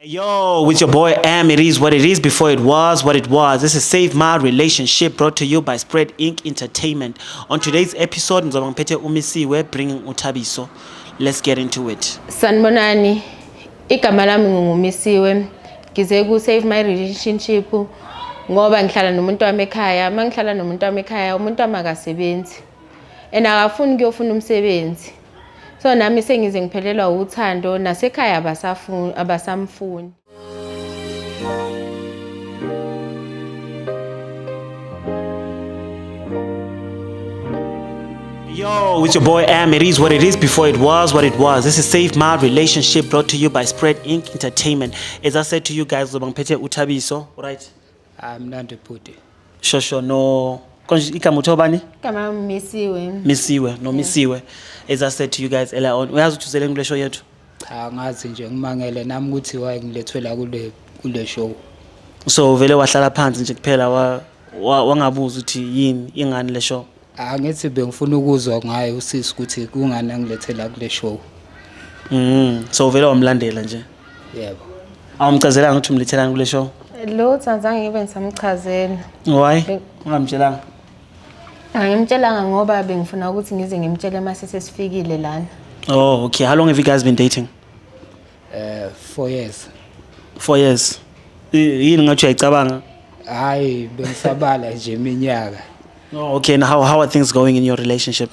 Yo, with your boy Am, it is what it is before it was what it was. This is Save My Relationship brought to you by Spread Inc. Entertainment. On today's episode, ngizoba ngiphethe uMisiwe bringing uThabiso. Let's get into it. Sanibonani, igama lami ngingumisiwe. Ngize ku Save My Relationship ngoba ngihlala nomuntu wami ekhaya. Mangihlala nomuntu wami ekhaya, umuntu wami akasebenzi. Akafuni ukuyofuna umsebenzi. So nami sengize ngiphelelwa uthando nasekhaya abasamfuni. Yo, with your boy Am, it is what it is before it was what it was. This is Save My Relationship brought to you by Spread Inc. Entertainment. As I said to you guys, ngizoba ngiphethe uThabiso, right? Mnandi bhuti. Shosho no igama uthobani? Igama lami Misiwe. Misiwe, no Misiwe. As I said to you guys earlier on, uyazi ukuthi uzele kule show yethu? Cha ngazi nje ngimangele nami ukuthi waye ngilethwela kule show. So vele wahlala phansi nje kuphela wangabuza ukuthi yini ingani le show? Ngithi bengifuna ukuzwa ngayo usisi ukuthi kungani angilethela kule show. So vele wamlandela nje. Yebo. Awumchazelanga ukuthi umlethelani kule show? Lo Tanzania ngibe ngisamchazela. Why? Ungamtshelanga? Angimtshelanga ngoba bengifuna ukuthi ngize ngimtshele mase sesifikile lana. Oh, okay. How long have you guys been dating? 4 years. 4 years. Yini ngathi uyayicabanga? Hayi bengisabala nje iminyaka. Oh, okay. Now how are things going in your relationship?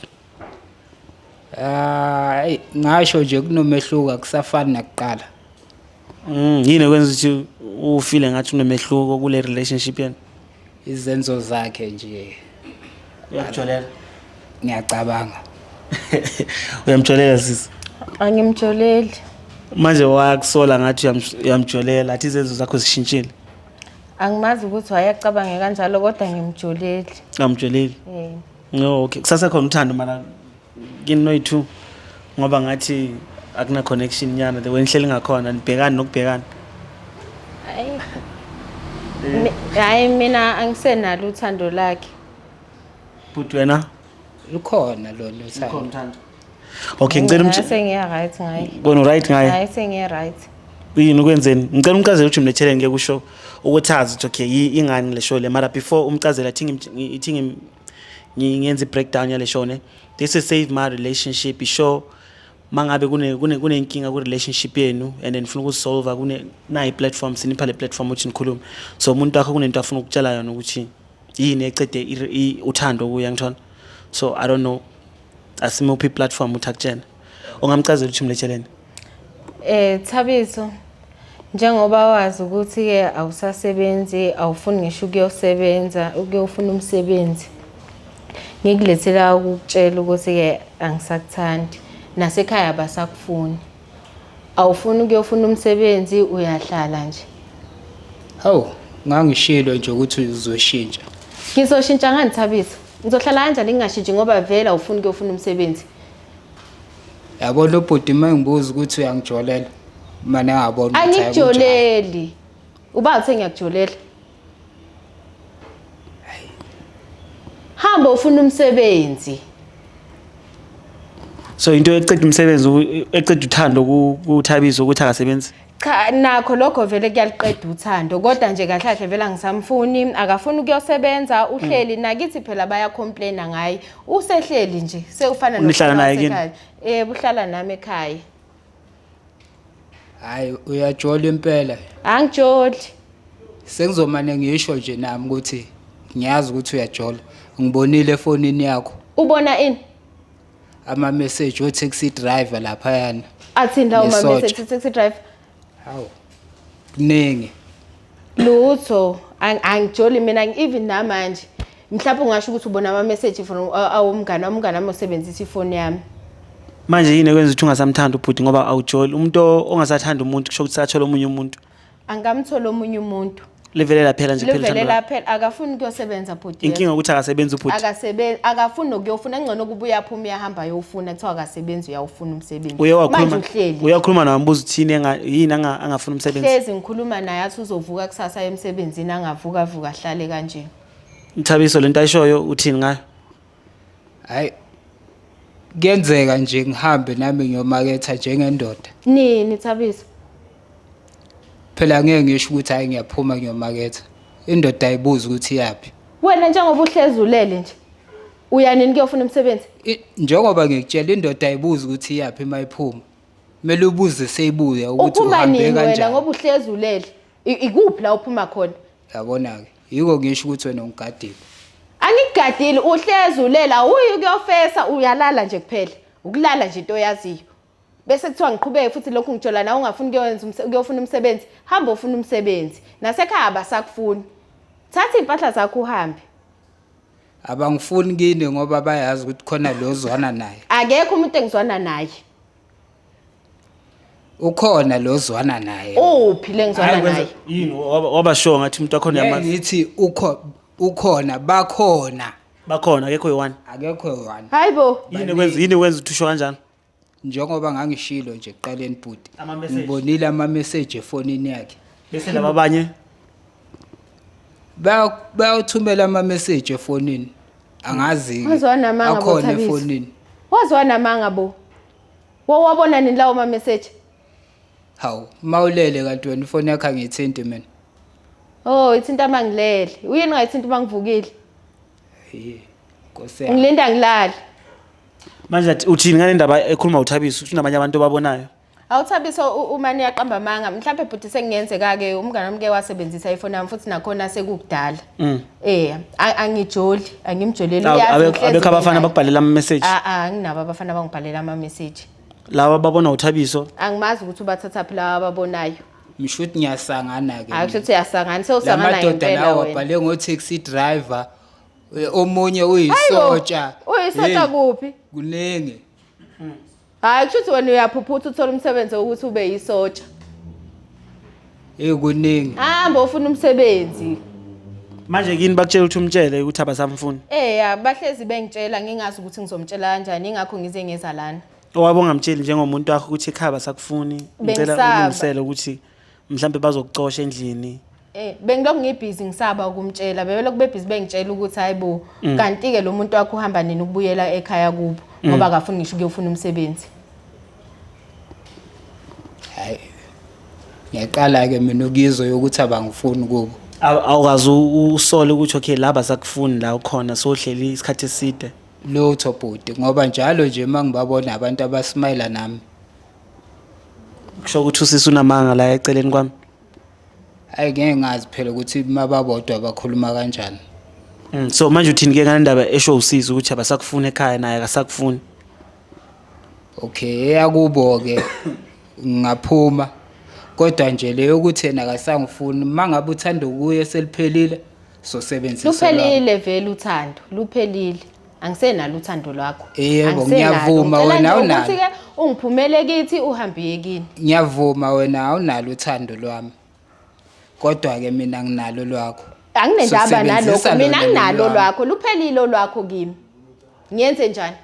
Ngasho nje kunomehluko kusafani nakuqala. Yini kwenza ukuthi ufile ngathi unomehluko kule relationship yenu? Izenzo zakhe nje. Uyamjolela? Ngiyacabanga. Uyamjolela sisi? Angimjoleli. Manje wakusola ngathi uyamjolela, athi izenzo zakho zishintshile. Angimazi ukuthi wayecabange kanjalo kodwa ngimjoleli. Ngamjoleli. No, okay. Kusasa khona uthando mana kini noyithu ngoba ngathi akuna connection nyana the way nihleli ngakhona nibhekani nokubhekana. Hayi mina angisenalo uthando lakhe. But wena Lukhona lolu ukhona uthando. uthando. Okay, ngicela Sengiya right ngaye. Bona right ngaye. Hayi sengiya right. Yini ukwenzeni? Ngicela umchazele ukuthi umletheleni ngeke kusho ukuthaza ukuthi okay ingani le show le mara before umchazela ithi ngiyenze breakdown yale show ne. This is Save My Relationship ishow mangabe kunenkinga ku relationship yenu and then ufuna ukusolve nayi platform sinipha le platform ukuthi nikhulume. So umuntu wakho kunento afuna ukutshela yona ukuthi yini ecede uthando kuya ngithona. So I don't know asimuphi platform uthakutshena. Ungamchazela ukuthi umletheleni? Thabiso njengoba wazi ukuthi ke awusasebenzi awufuni ngisho ukuyofuna umsebenzi ngikulethela ukutshela ukuthi ke angisakuthandi nasekhaya abasakufuni awufuni ukuyofuna umsebenzi uyahlala nje. Hawu ngangishilo nje ukuthi uzoshintsha. Ngizoshintsha ngani Thabiso? Ngizohlala kanjani ngingashintshi ngoba vele awufuni ukuyofuna umsebenzi? Yabo lo bhuti mangibuza ukuthi uyangijolela manje ngabona ukuthi angikujoleli. Uba uthe ngiyakujolela. Hamba ufuna umsebenzi. So into eceda umsebenzi eceda uthando kuThabiso ukuthi akasebenzi. Cha nakho lokho vele kuyaliqeda uthando kodwa nje kahle kahle vele angisamfuni akafuni ukuyosebenza uhleli nakithi phela baya complaina ngaye usehleli nje sekufana Nihlala naye kini? Buhlala nami ekhaya. Hayi uyajola impela. Angijoli. Sengizomane ngisho nje nami ukuthi ngiyazi ukuthi uyajola. Ngibonile efonini yakho. Ubona ini? Ama message o taxi driver lapha yana. Athinda uma message taxi driver. Hawu. Kuningi. Lutho angijoli mina even namanje. Mhlawumbe ungasho ukuthi ubona ama message from awumngane wami osebenzisa ifoni yami. Manje yini ekwenza ukuthi ungasamthanda ubhuti ngoba awujoli umuntu ongasathanda umuntu kusho ukuthi sathola omunye umuntu. Angamthola omunye umuntu. Levelela phela nje phela uthando. Levelela phela akafuni ukuyosebenza bhuti. Inkinga ukuthi akasebenzi ubhuti. Akafuni nokuyofuna engcono kuba uyaphuma uyahamba yofuna kuthiwa akasebenzi uyawufuna umsebenzi. Uyakhuluma nawe mbuzo uthini yini angafuna umsebenzi. Hlezi ngikhuluma naye athi uzovuka kusasa emsebenzini angavuka ahlale kanje. Thabiso lento ayishoyo uthini ngayo? Hayi kuyenzeka nje ngihambe nami ngiyomaketha njengendoda. Nini Thabiso? phela ngeke ngisho ukuthi hayi ngiyaphuma ngiyomaketha indoda ayibuza ukuthi iyapi Wena njengoba uhlezi ulele nje. Uyanini kuyofuna umsebenzi? njengoba ngikutshela indoda ayibuza ukuthi iyapi mayiphuma kumele ubuze seyibuya ukuthi Uphuma uhambe nini wena kanjani ngoba uhlezi ulele? Ikuphi la uphuma khona? yabona ke yiko ngisho ukuthi wena ungigadile Angigadile uhlezi ulela awuyi kuyofesa uyalala nje kuphela. Ukulala nje into oyaziyo. Bese kuthiwa ngiqhubeke futhi lokhu ngitshola nawe ungafuni kuyofuna umsebenzi. Hamba ufuna umsebenzi. Nasekhaya abasakufuni. Thatha impahla zakho uhambe. abangifuni kini ngoba bayazi ukuthi khona lo zwana naye Akekho umuntu engizwana naye. ukhona lo zwana naye Uphi lengizwana naye? yini waba sure ngathi umuntu wakhona yamazi ngithi ukhona bakhona bakhona akekho yi1 akekho one yini kwenza uthi usho kanjani njengoba ngangishilo nje ekuqaleni bhuti Ama-message. ngibonile ama message efonini yakhe bese laba abanye bayothumela ama message efonini angazi Wazwana amanga akhona boThabiso? efonini Wazwana amanga bo. Wawabona nini lawo ma message? hawu mawulele kanti wena ifoni yakhe angiyithinti mina Oh, ithinta mangilele. Uyini ngayithinta mangivukile? Nkosi yami Ngilinda ngilala. manje uthini ngale ndaba ekhuluma uThabiso uthi nabanye abantu babonayo Awuthabiso uma niyaqamba amanga mhlawumbe bhuti sengiyenzeka ke umngane wami ke wasebenzisa iphone yami futhi nakhona sekukudala. Angijoli, angimjoleli abekho abafana bakubhalela ama message nginabo abafana bangibhalela ama message. lawa babona uThabiso Angimazi ukuthi ubathatha phi lawa ababonayo. mishuthi ngiyasangana ke Hayi kusho ukuthi uyasangana sewusangana lamadoda ngempela lawo wena. wabhale ngo taxi driver omunye uyisotsha Uyisotsha kuphi? kuningi Hayi kusho ukuthi wena uyaphuphutha uthola umsebenzi ukuthi ube yisotsha. kuningi Hamba ufuna umsebenzi. manje kini bakutshela ukuthi umtshele ukuthi abasamfuni Bahlezi bengitshela ngingazi ukuthi ngizomtshela kanjani ingakho ngize ngeza lana. owabo ngamtsheli njengomuntu wakho ukuthi ekhaya basakufuni ngicela ulungisele ukuthi mhlambe bazokucosha endlini Bengilokhu ngibhizi ngisaba ukumtshela bebelokhu bebhizi bengitshela ukuthi hayibo kanti ke lo muntu wakho uhamba nini ukubuyela ekhaya kubo ngoba akafuni ngisho ukuyofuna umsebenzi. hayi ngiyaqala ke mina ukizwe ukuthi abangifuni kubo awukazi usole ukuthi okay laba sakufuni la ukhona sohleli isikhathi eside lutho bhuti ngoba njalo nje mangibabona abantu abasmile nami kusho ukuthi usisi unamanga la eceleni kwami hayi ngeke ngazi phela ukuthi mababodwa bakhuluma kanjani so manje uthini ke ngale ndaba esho usisi ukuthi abasakufuni ekhaya naye akasakufuni okay eyakubo ke ngaphuma kodwa nje leyo ukuthi yena akasangifuni mangabe uthanda ukuye seliphelile so sebenzisa Luphelile vele uthando luphelile angisenalo uthando lwakho. Yebo ngiyavuma wena awunalo ukuthi ke ungiphumele kithi uhambiye kini. ngiyavuma wena awunalo uthando lwami kodwa ke mina nginalo lwakho Anginendaba nalokho sebenzisa mina lona nginalo lwami. lwakho luphelile olwakho kimi. Ngiyenze njani?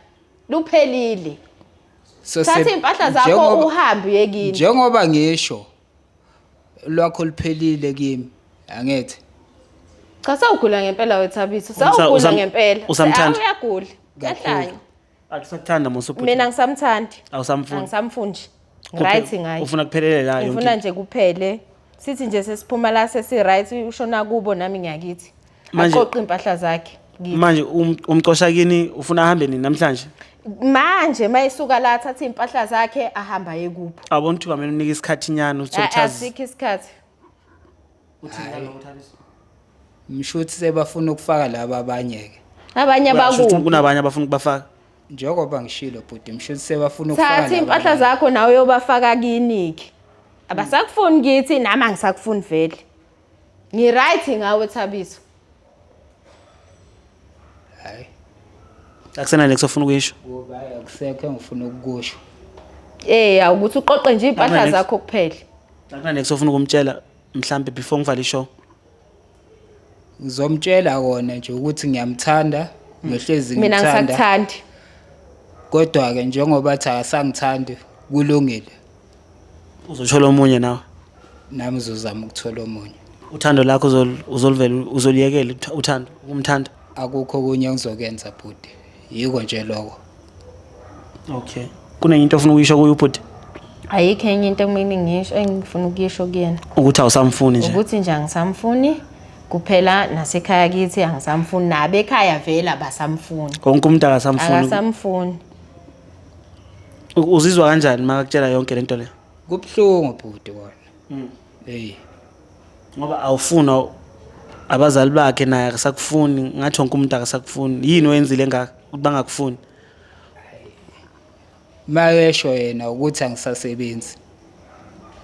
Luphelile. So Thatha impahla zakho uhambe uye kini. njengoba ngisho lwakho liphelile kimi angithi Cha sawugula ngempela wethabiso. Sawugula ngempela. Usamthanda? Uyagula. Kahlanye. akusakuthanda mosopho Mina ngisamthandi. awusamfuni Angisamfundi. Right ngayo. ufuna kuphelele la Ngifuna yonke nje kuphele. Sithi nje sesiphuma la sesi right ushona kubo nami ngiyakithi. Aqoqa impahla zakhe. manje umcosha kini ufuna ahambe nini namhlanje Manje mayisuka la athatha impahla zakhe ahamba yekubo. abona ukuthi kwamele unike isikhathi nyana uThabiso Asikho isikhathi. mshuthi sebafuna ukufaka laba abanye ke Abanye bakubo. kunabanye abafuna ukubafaka njengoba ngishilo bhuti mshuthi sebafuna ukufaka Thatha laba impahla abanye. zakho nawe uyobafaka kiniki. Abasakufuni kithi nami angisakufuni vele. Ngi right ngawe Thabiso. hayi akusena nekusofuna ukuyisho ngoba akusekho engifuna ukukusho Awukuthi uqoqe nje impahla zakho kuphela. akusena nekusofuna ukumtshela mhlambe before ngivale ishow ngizomtshela kona nje ukuthi ngiyamthanda ngihlezi Mina ngithanda ngisakuthandi. kodwa ke njengoba athi akasangithandi kulungile uzothola omunye nawe nami uzozama ukuthola omunye uthando lakho uzolivela uzoliyekela uthando ukumthanda akukho kunye engizokwenza bhuti yiko nje lokho okay kunenye into ofuna ukuyisho kuyo ubhuti ayikho enye into ekumele ngisho engifuna ukuyisho kuyena ukuthi awusamfuni nje ukuthi nje angisamfuni kuphela nasekhaya kithi angisamfuni nabekhaya vele abasamfuni wonke umuntu akasamfuni akasamfuni uzizwa kanjani makakutshela yonke lento le Kubuhlungu bhuti kona. ngoba awufuna abazali bakhe naye akasakufuni ngathi wonke umuntu akasakufuni yini wenzile ngaka ukuthi bangakufuni Mayesho yena ukuthi angisasebenzi.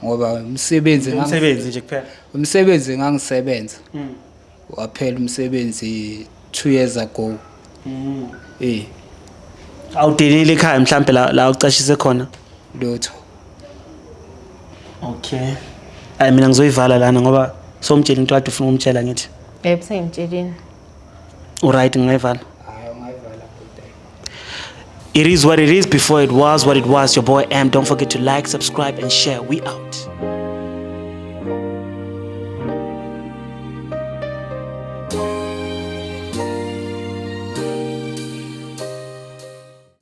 Ngoba umsebenzi nje kuphela umsebenzi ngangisebenza. Waphela umsebenzi 2 years ago. awudelile ekhaya mhlambe la ucashise khona Lutho. okay mina ngizoyivala lana ngoba somtshela into kade ufuna umtshela ngithi yebo sengitshelini alright ngiyivala Hayi ungayivala bhuti. It is what it is before it was what it was. Your boy M. Don't forget to like, subscribe, and share. We out.